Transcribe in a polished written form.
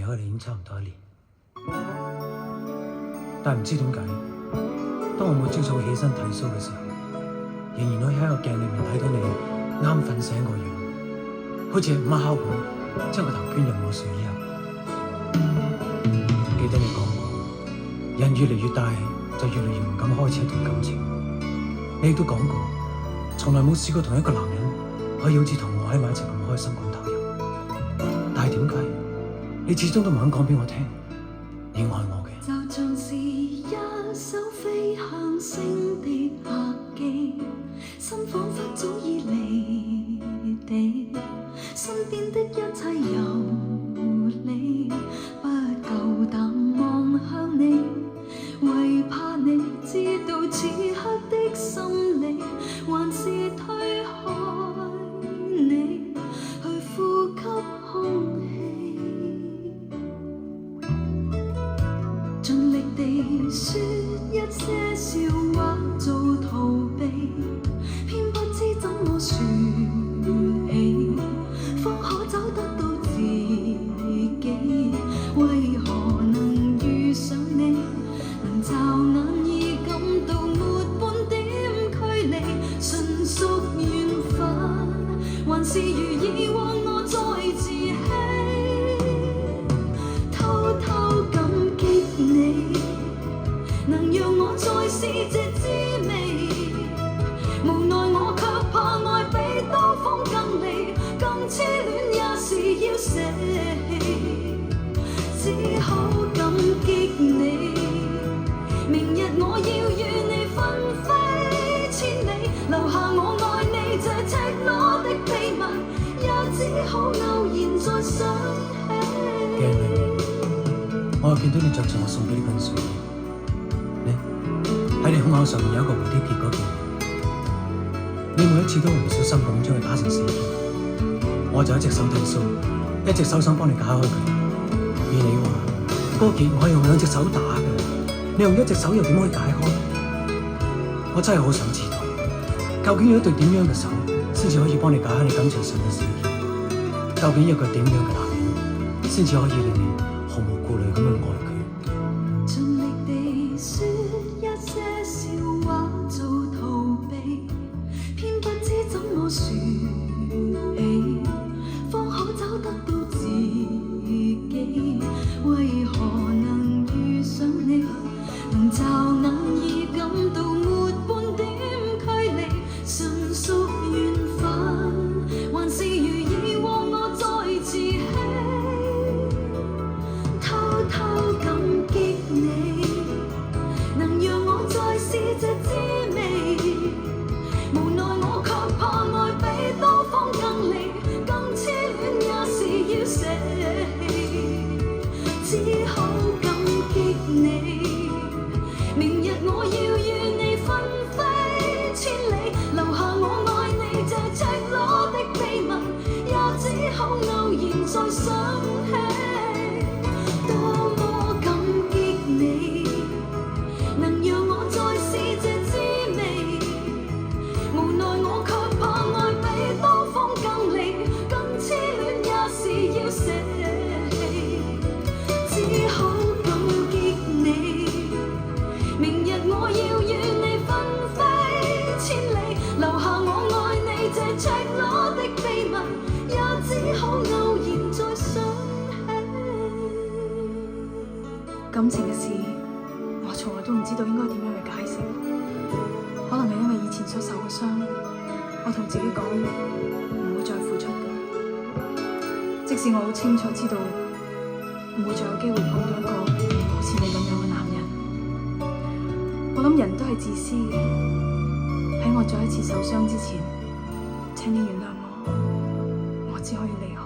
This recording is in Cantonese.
離開你已經差唔多1年，但係唔知點解，當我每朝早起身剃鬚嘅時候，仍然可以喺個鏡裏面睇到你啱瞓醒個樣，好似係午烤咁，將個頭捐入我睡衣入。記得你講過，人越嚟越大，就越嚟越唔敢開始一段感情。你亦都講過，從來冇試過同一個男人可以好似同我喺埋一齊咁開心咁投入。但係點解你始終都唔肯講俾我聽，你愛我嘅？就像是一艘飛向星的客機，心彷彿早已離地，身邊的一切由你，不夠膽望向你，為怕你知道此刻的心理，還是推開你去呼吸空氣，盡力地說一些笑話做逃避，偏不知怎麼說起，方可找得到自己，為何能遇上你，能驟眼已感到沒半點距離，純屬緣分，還是如以往我在自欺，偷偷感激你，能讓我再試這滋味，無奈我卻怕愛比刀鋒更利，更痴戀也是要死，只好感激你，明日我要與你分飛千里，留下我愛你這赤裸的秘密，也只好偶然再想起。鏡裏面，我又見到你着住我送俾你份睡衣，喺你胸口上面有一個蝴蝶結嗰件，你每一次都會唔小心咁將佢打成4件，我就一隻手剃鬚，一隻手想幫你解開佢，而你話嗰結我係用2隻手打嘅，你用1隻手又點可以解開？我真係好想知道，究竟有一對點樣嘅手先至可以幫你解開你感情上嘅死結？究竟有個點樣嘅男人先至可以令你毫無顧慮咁去愛佢？盡力地說一些笑話做逃避，偏不知怎麼說起，方可找得到自己，為何能遇上你，能驟眼已感到沒半點距離，純屬緣分，還是如以往我在自欺，偷偷感激你，能讓我再試這滋味，無奈我卻怕愛比刀鋒更利，更痴戀也是要死，只好感激你，明日我要與你分飛千里，留下我愛你這赤裸的秘密，也只好偶然再想起。多麼感激你，能讓我再試這滋味，無奈我卻怕愛比刀鋒更利，更痴戀也是要死，只好感激你，明日我要與你分飛千里，留下我愛你這赤裸的秘密，也只好偶然再想起。感情嘅事，我從來都唔知道應該點樣去解釋，可能係因為以前所受嘅傷，我同自己講唔會再付出嘅，即使我好清楚知道唔會再有機會碰到一個好似你咁樣嘅男人。我諗人都係自私嘅，喺我再一次受傷之前，請你原諒我，我只可以離開。